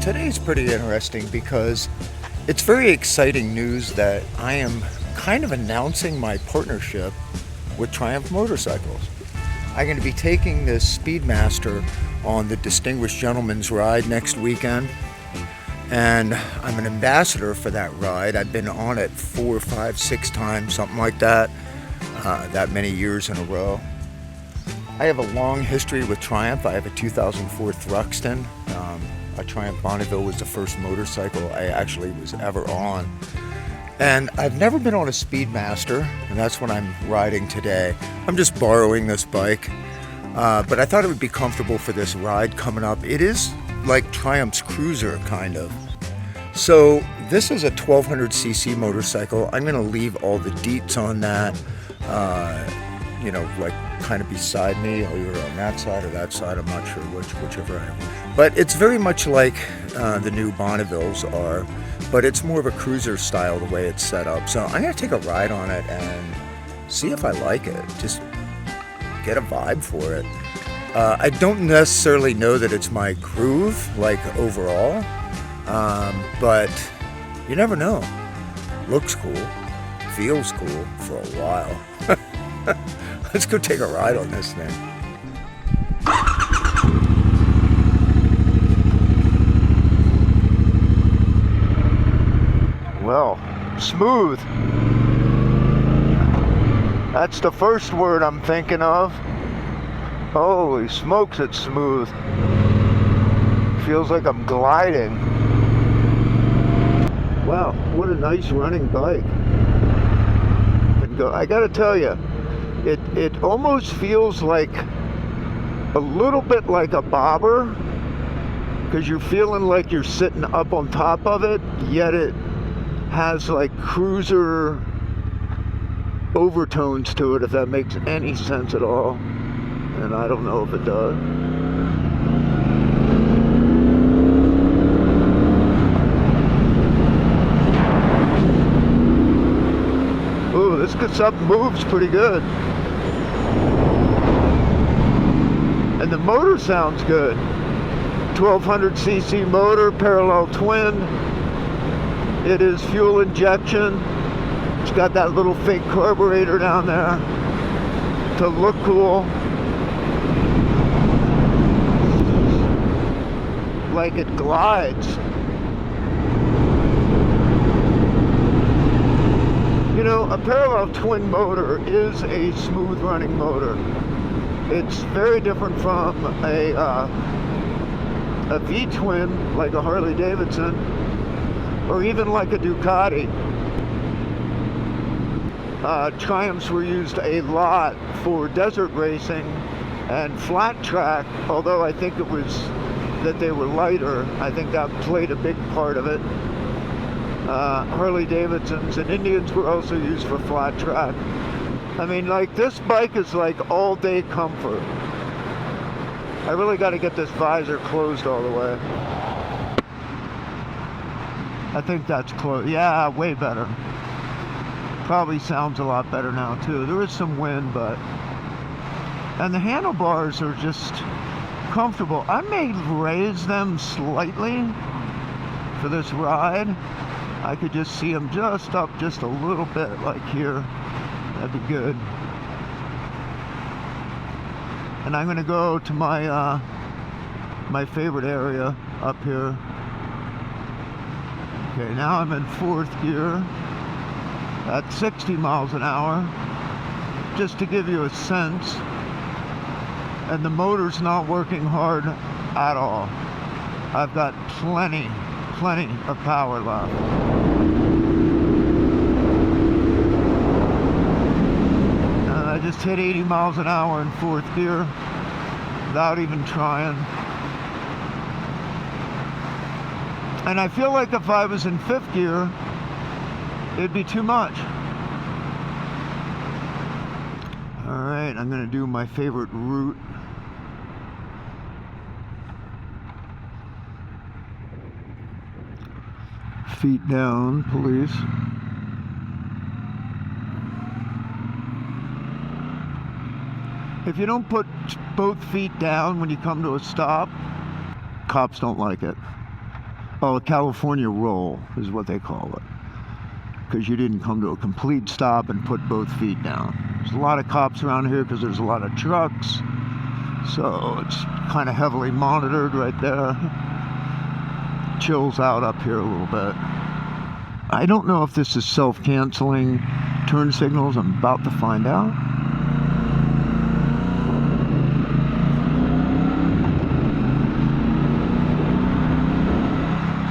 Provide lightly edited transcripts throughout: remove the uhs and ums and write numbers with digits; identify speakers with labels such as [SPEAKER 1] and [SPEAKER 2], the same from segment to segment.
[SPEAKER 1] Today's pretty interesting because it's very exciting news that I am kind of announcing my partnership with Triumph Motorcycles. I'm going to be taking this Speedmaster on the Distinguished Gentleman's Ride next weekend, and I'm an ambassador for that ride. I've been on it 4, 5, 6 times, something like that, that many years in a row. I have a long history with Triumph. I have a 2004 Thruxton. A Triumph Bonneville was the first motorcycle I actually was ever on. And I've never been on a Speedmaster, and that's what I'm riding today. I'm just borrowing this bike, but I thought it would be comfortable for this ride coming up. It is like Triumph's Cruiser, kind of. So this is a 1200cc motorcycle. I'm going to leave all the deets on that, like kind of beside me, or you're on that side or that side. I'm not sure whichever I am. But it's very much like the new Bonnevilles are, but it's more of a cruiser style the way it's set up. So I'm going to take a ride on it and see if I like it. Just get a vibe for it. I don't necessarily know that it's my groove, like overall, but you never know. Looks cool, feels cool for a while. Let's go take a ride on this thing. Well, smooth. That's the first word I'm thinking of. Holy smokes, it's smooth. Feels like I'm gliding. Wow, what a nice running bike. I gotta tell you, it almost feels like a little bit like a bobber, because you're feeling like you're sitting up on top of it, yet it has like cruiser overtones to it, if that makes any sense at all. And I don't know if it does. Ooh, this gets up and moves pretty good. And the motor sounds good. 1200cc motor, parallel twin. It is fuel injection. It's got that little fake carburetor down there to look cool. Like it glides. You know, a parallel twin motor is a smooth running motor. It's very different from a V-twin, like a Harley Davidson, or even like a Ducati. Triumphs were used a lot for desert racing and flat track, although I think it was that they were lighter. I think that played a big part of it. Harley Davidsons and Indians were also used for flat track. I mean, like, this bike is like all day comfort. I really got to get this visor closed all the way. I think that's close. Yeah, way better. Probably sounds a lot better now too. There is some wind, but... And the handlebars are just comfortable. I may raise them slightly for this ride. I could just see them just up just a little bit, like here. That'd be good. And I'm gonna go to my my favorite area up here. Okay, now I'm in 4th gear at 60 miles an hour, just to give you a sense. And the motor's not working hard at all. I've got plenty of power left. And I just hit 80 miles an hour in 4th gear without even trying. And I feel like if I was in 5th gear, it'd be too much. All right, I'm gonna do my favorite route. Feet down, please. If you don't put both feet down when you come to a stop, cops don't like it. Oh, a California roll is what they call it. Because you didn't come to a complete stop and put both feet down. There's a lot of cops around here because there's a lot of trucks. So it's kind of heavily monitored right there. Chills out up here a little bit. I don't know if this is self-canceling turn signals. I'm about to find out.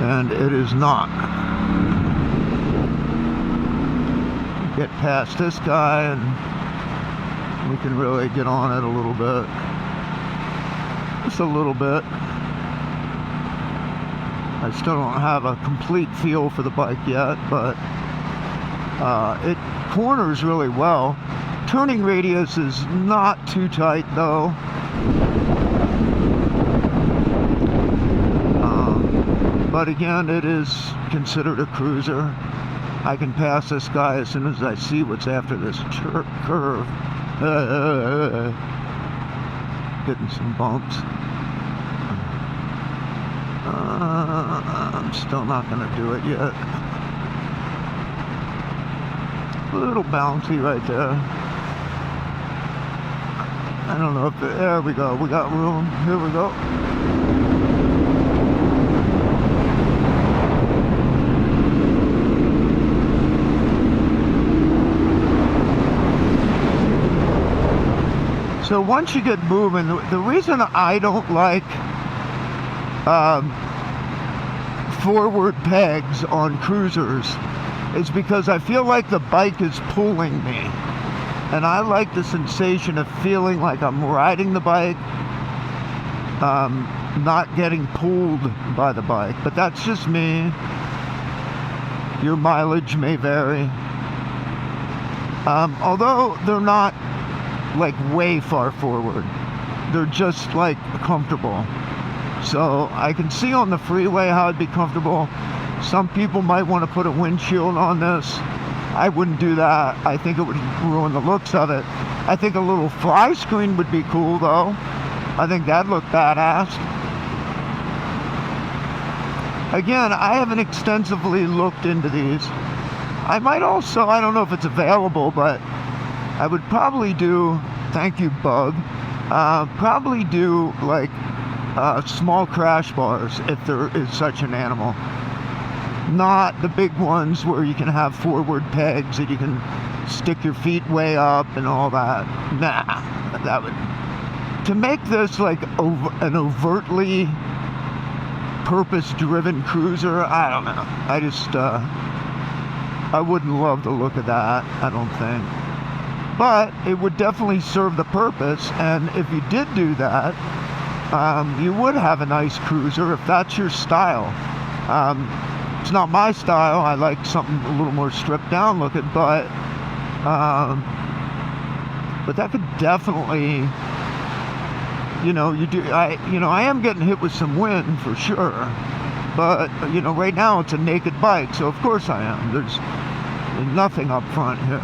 [SPEAKER 1] And it is not. Get past this guy and we can really get on it a little bit. Just a little bit. I still don't have a complete feel for the bike yet, but it corners really well. Turning radius is not too tight though. But again, it is considered a cruiser. I can pass this guy as soon as I see what's after this curve. Hitting some bumps. I'm still not going to do it yet. A little bouncy right there. I don't know if there we go. We got room. Here we go. So once you get moving, the reason I don't like forward pegs on cruisers is because I feel like the bike is pulling me. And I like the sensation of feeling like I'm riding the bike, not getting pulled by the bike. But that's just me. Your mileage may vary. Although they're not like way far forward, they're just like comfortable. So I can see on the freeway how it'd be comfortable. Some people might want to put a windshield on this. I wouldn't do that. I think it would ruin the looks of it. I think a little fly screen would be cool though. I think that'd look badass. Again, I haven't extensively looked into these. I might also, I don't know if it's available, but I would probably do, thank you Bub, probably do like small crash bars if there is such an animal. Not the big ones where you can have forward pegs that you can stick your feet way up and all that. Nah, that would, to make this like an overtly purpose-driven cruiser, I don't know. I just, I wouldn't love the look of that, I don't think. But it would definitely serve the purpose, and if you did do that, you would have a nice cruiser if that's your style. It's not my style. I like something a little more stripped down looking, but that could definitely, you know, I am getting hit with some wind for sure, but you know, right now it's a naked bike, so of course I am. There's nothing up front here.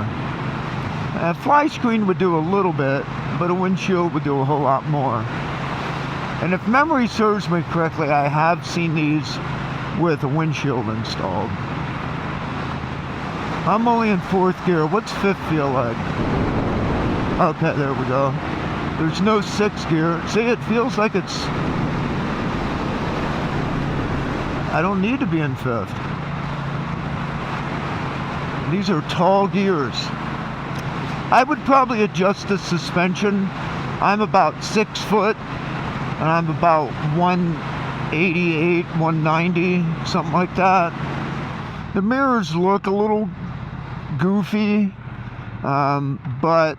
[SPEAKER 1] A fly screen would do a little bit, but a windshield would do a whole lot more. And if memory serves me correctly, I have seen these with a windshield installed. I'm only in 4th gear. What's 5th feel like? Okay, there we go. There's no 6th gear. See, it feels like it's... I don't need to be in 5th. These are tall gears. I would probably adjust the suspension. I'm about 6 foot, and I'm about 188, 190, something like that. The mirrors look a little goofy, but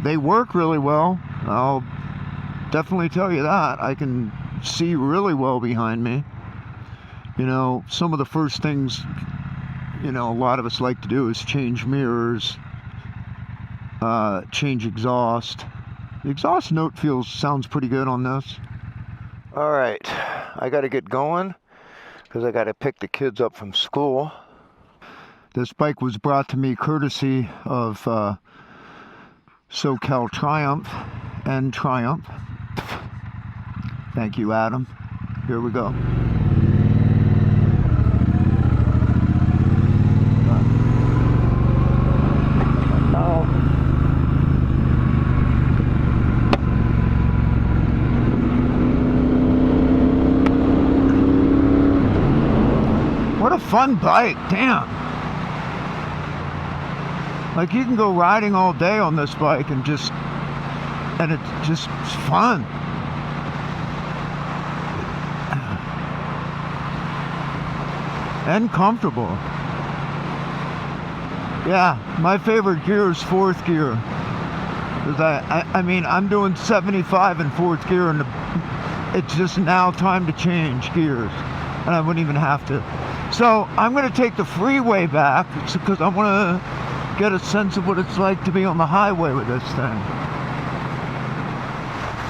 [SPEAKER 1] they work really well. I'll definitely tell you that. I can see really well behind me. You know, some of the first things, you know, a lot of us like to do is change mirrors, change exhaust. The exhaust note sounds pretty good on this. All right, I got to get going because I got to pick the kids up from school. This bike was brought to me courtesy of SoCal Triumph and Triumph. Thank you, Adam. Here we go. fun bike, damn. Like, you can go riding all day on this bike and it's fun. And comfortable. Yeah, my favorite gear is 4th gear. Because I mean, I'm doing 75 in 4th gear, and it's just now time to change gears. And I wouldn't even have to. So I'm going to take the freeway back because I want to get a sense of what it's like to be on the highway with this thing.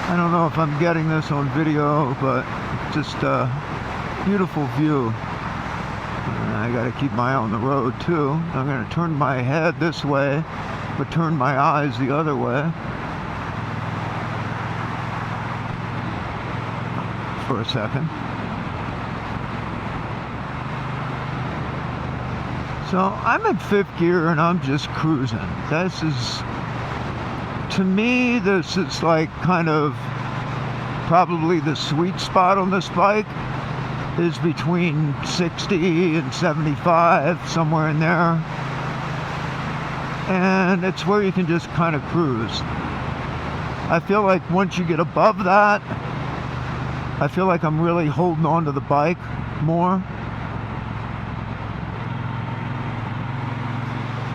[SPEAKER 1] I don't know if I'm getting this on video, but just a beautiful view. I got to keep my eye on the road too. I'm going to turn my head this way, but turn my eyes the other way for a second. So I'm in 5th gear and I'm just cruising. To me, this is like kind of probably the sweet spot on this bike is between 60 and 75, somewhere in there. And it's where you can just kind of cruise. I feel like once you get above that, I feel like I'm really holding on to the bike more.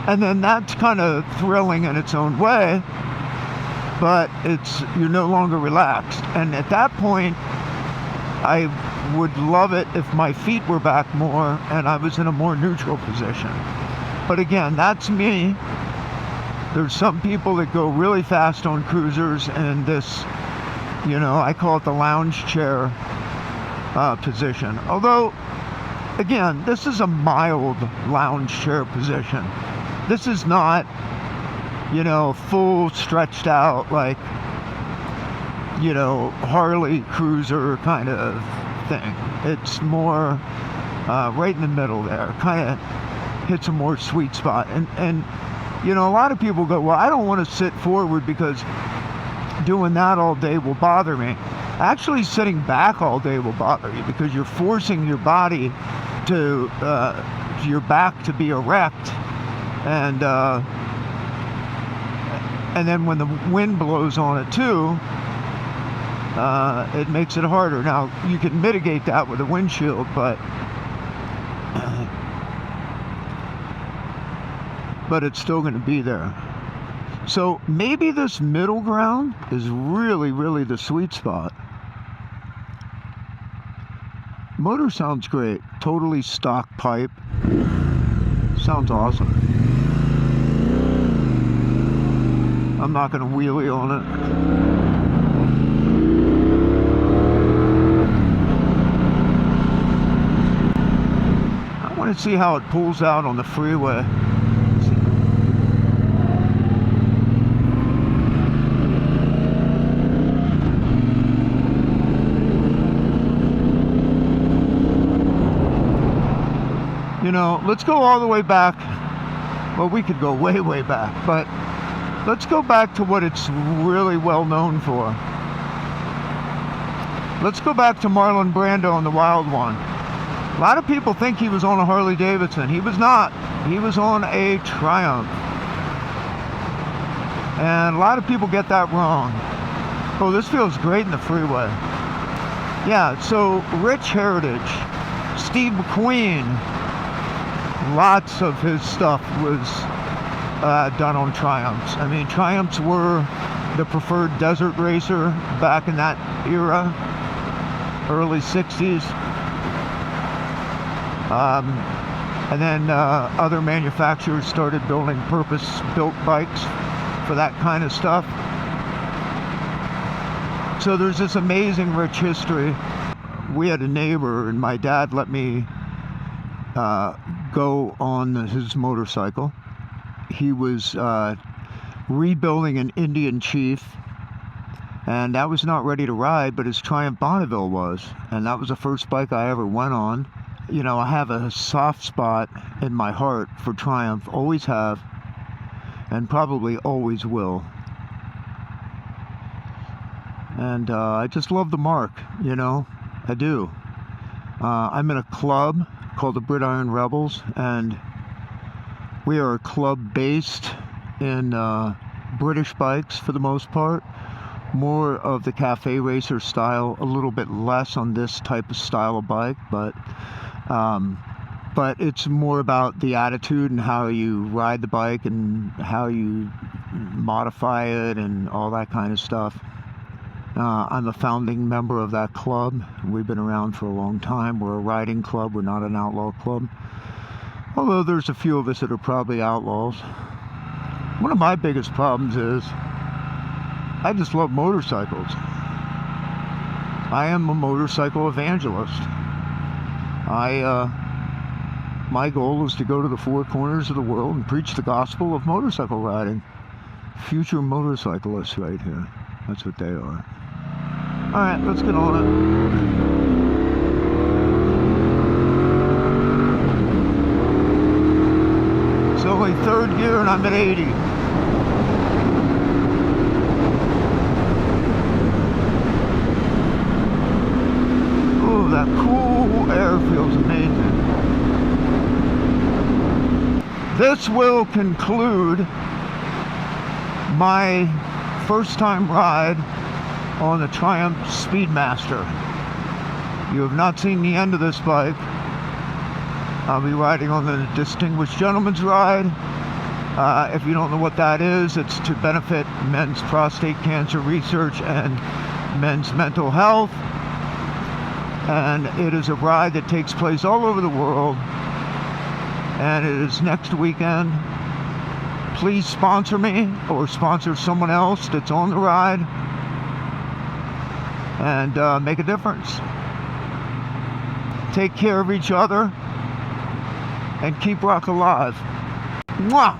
[SPEAKER 1] And then that's kind of thrilling in its own way, but you're no longer relaxed. And at that point, I would love it if my feet were back more and I was in a more neutral position. But again, that's me. There's some people that go really fast on cruisers, and this, I call it the lounge chair position. Although, again, this is a mild lounge chair position. This is not, full stretched out, like, Harley cruiser kind of thing. It's more right in the middle there, kind of hits a more sweet spot. And a lot of people go, well, I don't want to sit forward because doing that all day will bother me. Actually, sitting back all day will bother you because you're forcing your body to your back to be erect, and then when the wind blows on it too, it makes it harder. Now, you can mitigate that with a windshield, but it's still going to be there. So maybe this middle ground is really, really the sweet spot. Motor sounds great. Totally stock pipe. Sounds awesome. I'm not going to wheelie on it. I want to see how it pulls out on the freeway. Let's go all the way back. Well, we could go way, way back, but let's go back to what it's really well known for. Let's go back to Marlon Brando on the Wild One. A lot of people think he was on a Harley Davidson. He was not. He was on a Triumph. And a lot of people get that wrong. Oh, this feels great in the freeway. Yeah, so rich heritage. Steve McQueen. Lots of his stuff was done on Triumphs. I mean, Triumphs were the preferred desert racer back in that era, early 60s. And then other manufacturers started building purpose-built bikes for that kind of stuff. So there's this amazing rich history. We had a neighbor, and my dad let me go on his motorcycle. He was rebuilding an Indian Chief, and that was not ready to ride, but his Triumph Bonneville was, and that was the first bike I ever went on. I have a soft spot in my heart for Triumph, always have, and probably always will. And I just love the mark, I do. I'm in a club called the Gridiron Rebels, and we are a club based in British bikes for the most part. More of the cafe racer style, a little bit less on this type of style of bike, but it's more about the attitude and how you ride the bike and how you modify it and all that kind of stuff. I'm a founding member of that club. We've been around for a long time. We're a riding club. We're not an outlaw club. Although there's a few of us that are probably outlaws. One of my biggest problems is I just love motorcycles. I am a motorcycle evangelist. My goal is to go to the four corners of the world and preach the gospel of motorcycle riding. Future motorcyclists right here. That's what they are. Alright, let's get on it. It's only third gear and I'm at 80. Oh, that cool air feels amazing. This will conclude my first time ride on the Triumph Speedmaster. You have not seen the end of this bike. I'll be riding on the Distinguished Gentleman's Ride. If you don't know what that is, it's to benefit men's prostate cancer research and men's mental health. And it is a ride that takes place all over the world. And it is next weekend. Please sponsor me or sponsor someone else that's on the ride and make a difference. Take care of each other and keep rock alive. Mwah!